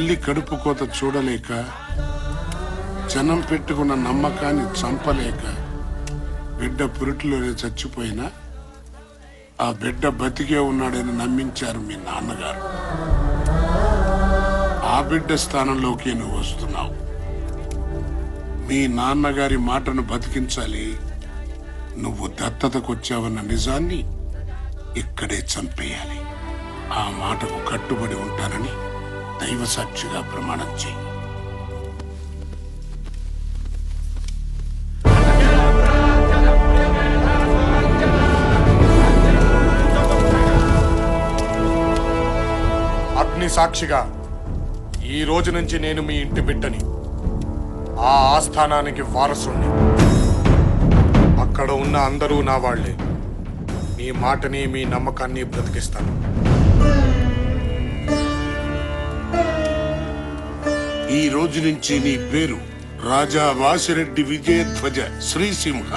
తల్లి కడుపు కోత చూడలేక, జనం పెట్టుకున్న నమ్మకాన్ని చంపలేక బిడ్డ పురిటిలోనే చచ్చిపోయినా ఆ బిడ్డ బతికే ఉన్నాడని నమ్మించారు మీ నాన్నగారు. ఆ బిడ్డ స్థానంలోకి నువ్వు వస్తున్నావు. మీ నాన్నగారి మాటను బతికించాలి. నువ్వు దత్తతకొచ్చావన్న నిజాన్ని ఇక్కడే చంపేయాలి. ఆ మాటకు కట్టుబడి ఉంటానని దైవ సాక్షిగా ప్రమాణం చేయి. అగ్ని సాక్షిగా ఈ రోజు నుంచి నేను మీ ఇంటి బిడ్డని, ఆ ఆస్థానానికి వారసుణ్ణి. అక్కడ ఉన్న అందరూ నా వాళ్లే. మీ మాటని, మీ నమ్మకాన్ని బ్రతికిస్తాను. ఈ రోజు నుంచి నీ పేరు రాజా వాసిరెడ్డి విజయధ్వజ శ్రీసింహ.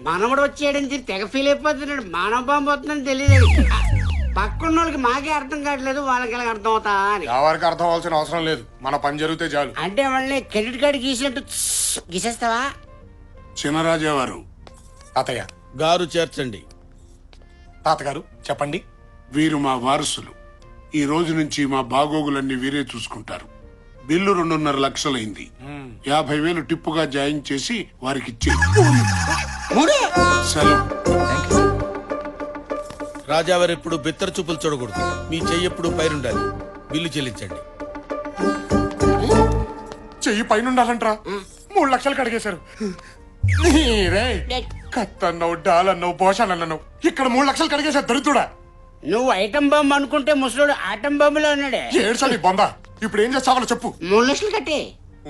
మనవడు వచ్చేయడం తెగ ఫీల్ అయిపోతున్నాడు. మానవ బాంబు వస్తుందని తెలియదు. పక్కన్న వాళ్ళకి మాకే అర్థం కావట్లేదు, వాళ్ళకి ఎలా అర్థం అవుతా అని. ఎవరికి అర్థం అవ్వాల్సిన అవసరం లేదు. మన పని జరిగితే చాలు. అంటే వాళ్ళని క్రెడిట్ కార్డు గీసినట్టు గీసేస్తావా? చినరాజా వారు. తాతయ్య గారు చేర్చండి. తాతగారు చెప్పండి. వీరు మా వారసులు. ఈ రోజు నుంచి మా బాగోగులన్నీ వీరే చూసుకుంటారు. బిల్లు 2.5 లక్షలైంది. 50,000 టిప్పుగా జాయిన్ చేసి వారికి ఇచ్చే సెలవు. రాజావారు ఎప్పుడు బిత్తర చూపులు చూడకూడదు. మీ చెయ్యి ఎప్పుడు పైరుండాలి. బిల్లు చెల్లించండి. చెయ్యి పైన ఉండాలంట్రా. 3 లక్షలు కడిగేశారు. నీరే కత్తన్నావు, డాలన్నావు, పోషాలన్నావు. ఇక్కడ 3 లక్షలు కడిగేశారు దరిద్రుడా. నువ్వు ఐటమ్ బాంబు అనుకుంటే ముసలోడు ఆటం బాంబులో ఉన్నాడే. ఏడ్చాలి బొందా. ఇప్పుడు ఏం చేస్తావాలో చెప్పు. 3 లక్షలు కట్టి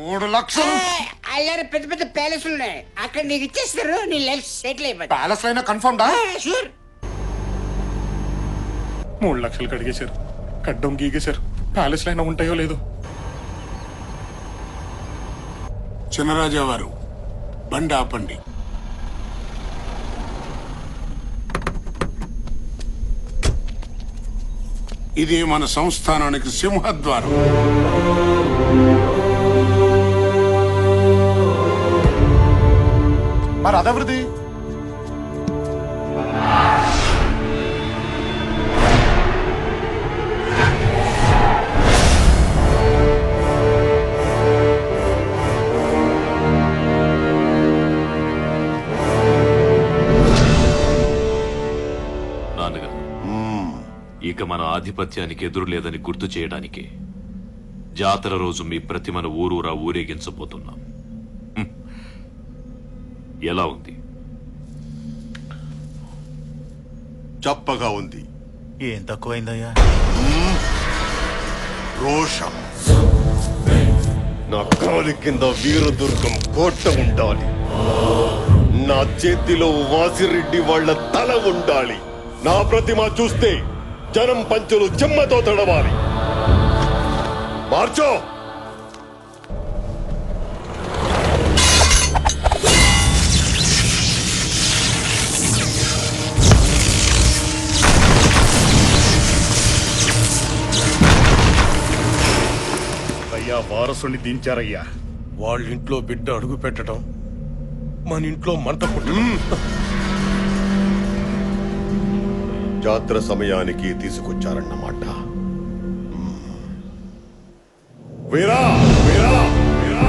3 లక్షలు అల్లారు పెద్ద పెద్ద ప్యాలెస్ ఉన్నాయి. అక్కడ నీకు ఇచ్చేస్తారు. నీ లైఫ్ సెటిల్ అయిపోతుంది. ప్యాలెస్ అయినా కన్ఫర్మ్ డా. షూర్. 3 లక్షలు కడిగేశారు, కడ్డం గీగేశారు. ప్యాలెస్ అయినా ఉంటాయో లేదో. చినరాజా వారు బండి ఆపండి. ఇది మన సంస్థానానికి సింహద్వారం. మరి అదవృద్ధి ఇక మన ఆధిపత్యానికి ఎదురు లేదని గుర్తు చేయడానికి జాతర రోజు మీ ప్రతిమను ఊరూరా ఊరేగించబోతున్నాం. ఎలా ఉంది? చప్పగా ఉంది. ఏం తక్కువైందయ్యా? రోషం. నా కాలి కింద వీరదుర్గం కోట ఉండాలి. నా చేతిలో వాసిరెడ్డి వాళ్ళ తల ఉండాలి. నా ప్రతిమ చూస్తే జనం పంచులు చెమ్మతో తడవాలి. మార్చో. అయ్యా వారసుని దించారయ్యా. వాళ్ళ ఇంట్లో బిడ్డ అడుగు పెట్టడం, మన ఇంట్లో మంట పుట్టడం. జాతర సమయానికి తీసుకొచ్చారన్నమాట. వీరా వీరా వీరా.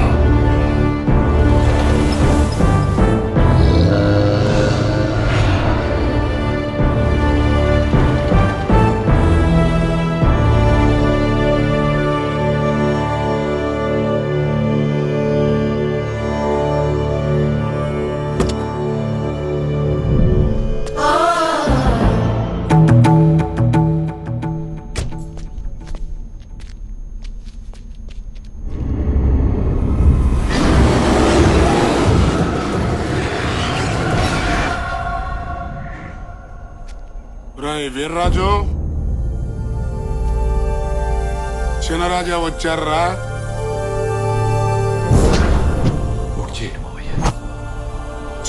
వీర్రాజు, చినరాజా వచ్చారా? వచ్చి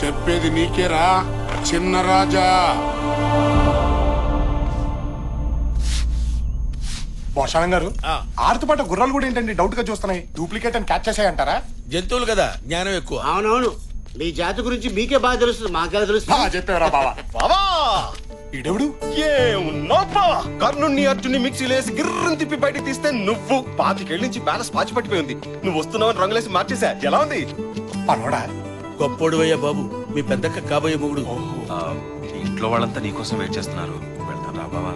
చెప్పేది నీకేరా చిన్న రాజా. భోషాణం గారు ఆరుతో పాటు గుర్రాలు కూడా ఏంటండి డౌట్ గా చూస్తున్నాయి. డూప్లికేట్ అని క్యాచ్ చేసాయంటారా? జంతువులు కదా, జ్ఞానం ఎక్కువ. అవునవును, మీ జాతి గురించి మీకే బాగా తెలుస్తుంది, మాకెలా తెలుస్తుంది? చెప్పారా బావా? బావా ఈడెవడు? ఏమున్నావా? కర్ణుని అర్జున్ని మిక్సీలేసి గిర్రని తిప్పి బయటికి తీస్తే నువ్వు 25 నుంచి బ్యాలెన్స్ పాచి పట్టిపోయి ఉంది. నువ్వు వస్తున్నావని రంగులేసి మార్చేసా. ఎలా ఉంది? పనోడా? గొప్పోడువయ్యా బాబు, మీ పెద్దక్క కాబోయే మొగుడు. ఇంట్లో వాళ్ళంతా నీకోసం వెయిట్ చేస్తున్నారు. వెళ్తాను రా బావా.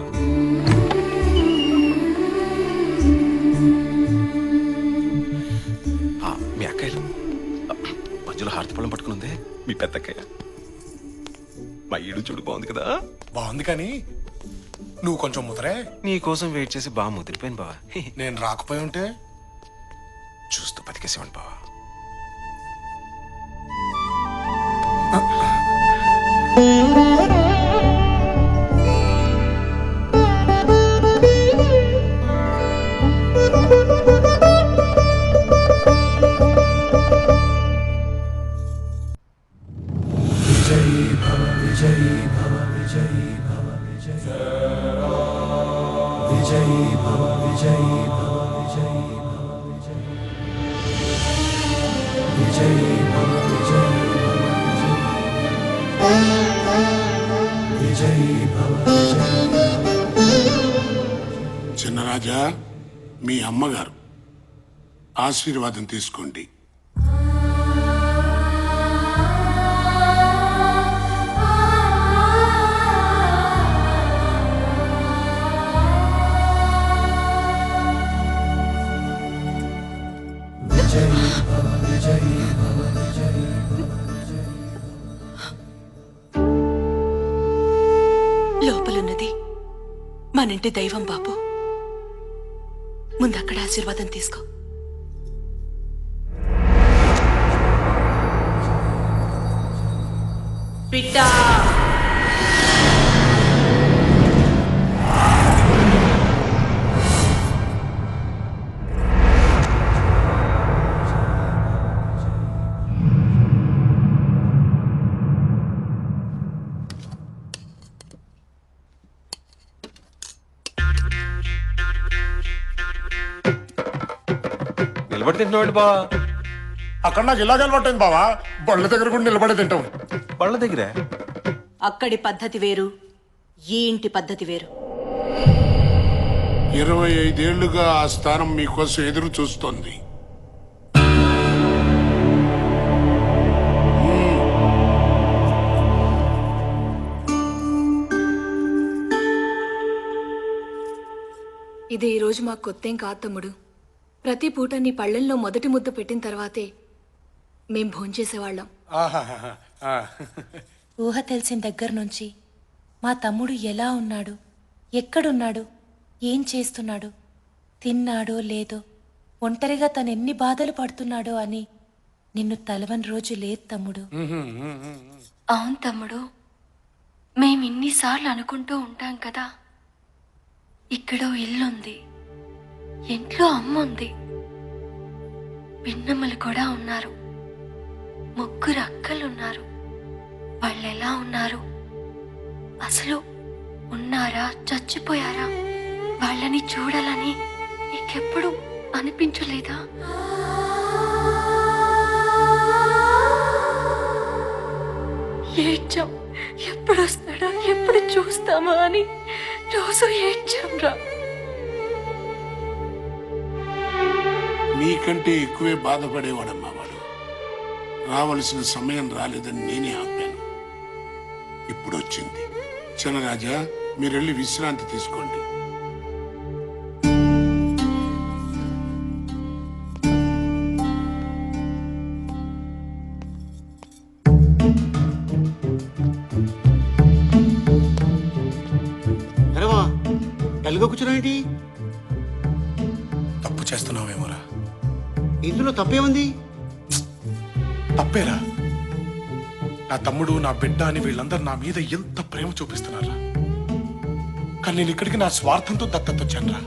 మీ అక్కయ్యలు మధ్యలో హారతిపళ్ళం పట్టుకునుందే మీ పెద్దక్కయ్య. మా ఈడు చూడు బాగుంది కదా. బాగుంది కానీ నువ్వు కొంచెం ముదరే. నీ కోసం వెయిట్ చేసి బాగా ముదిరిపోయాను బావా. నేను రాకపోయి ఉంటే చూస్తూ బతికేసేవాడి బావా. చిన్న రాజా, మీ అమ్మగారు ఆశీర్వాదం తీసుకోండి. లోపలున్నది మనింటి దైవం బాబు. ముందక్కడ ఆశీర్వాదం తీసుకో. బిడ్డా, నిలబడి తింటున్నాడు బావా. అక్కడ నాకు ఇలాగ అలవాటైంది బావా. బళ్ళ దగ్గర కూడా నిలబడే తింటాం. వాళ్ళ దగ్గర అక్కడి పద్ధతి వేరు, ఈ ఇంటి పద్ధతి వేరు. 25 ఏళ్లుగా ఆ స్థానం మీకోసం ఎదురు చూస్తోంది. ఇది ఈరోజు మాకు కొత్తేం కాదు తమ్ముడు. ప్రతి పూట నీ పళ్ళెంలో మొదటి ముద్ద పెట్టిన తర్వాతే మేం భోంచేసేవాళ్ళం. ఊహ తెలిసిన దగ్గర నుంచి మా తమ్ముడు ఎలా ఉన్నాడు, ఎక్కడున్నాడు, ఏం చేస్తున్నాడు, తిన్నాడో లేదో, ఒంటరిగా తను ఎన్ని బాధలు పడుతున్నాడో అని నిన్ను తలవని రోజు లేదు తమ్ముడు. అవును తమ్ముడు, మేం ఇన్నిసార్లు అనుకుంటూ ఉంటాం కదా, ఇక్కడో ఇల్లుంది, ఇంట్లో అమ్మ ఉంది, పిన్నమ్మలు కూడా ఉన్నారు, 3 అక్కలున్నారు. వాళ్ళెలా ఉన్నారు, అసలు ఉన్నారా చచ్చిపోయారా, వాళ్ళని చూడాలని నీకెప్పుడు అనిపించలేదా? ఏడ్చాం, ఎప్పుడు వస్తాడా, ఎప్పుడు చూస్తామా అని రోజు ఏడ్చాం రా. మీకంటే ఎక్కువే బాధపడేవాడమ్మా వాడు. రావలసిన సమయం రాలేదని నేనే ఆపాను. ఇప్పుడు వచ్చింది. చిన్నరాజా, మీరెళ్ళి విశ్రాంతి తీసుకోండి. అరేవా, డల్గా కూర్చున్నావేంటి? తప్పు చేస్తున్నావేమోరా. ఇందులో తప్పేముంది? తప్పేరా. నా తమ్ముడు, నా బిడ్డ అని వీళ్ళందరూ నా మీద ఎంత ప్రేమ చూపిస్తున్నారా. కానీ నేను ఇక్కడికి నా స్వార్థంతో దత్తత వచ్చానురా.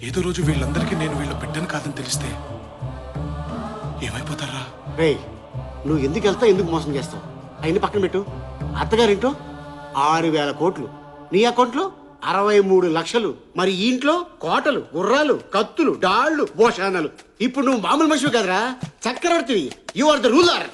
ఏదో రోజు వీళ్ళందరికీ నేను వీళ్ళ బిడ్డను కాదని తెలిస్తే ఏమైపోతారా? రేయ్, నువ్వు ఎందుకు వెళ్తావు, ఎందుకు మోసం చేస్తావు? అయిన పక్కన పెట్టు. అత్తగారింటో 6,000 కోట్లు, నీ అకౌంట్లో 63 లక్షలు. మరి ఈ ఇంట్లో కోటలు, గుర్రాలు, కత్తులు, డాళ్లు, భోషానాలు. ఇప్పుడు నువ్వు మామూలు మనిషివి కదరా, చక్రవర్తివి. You are the ruler.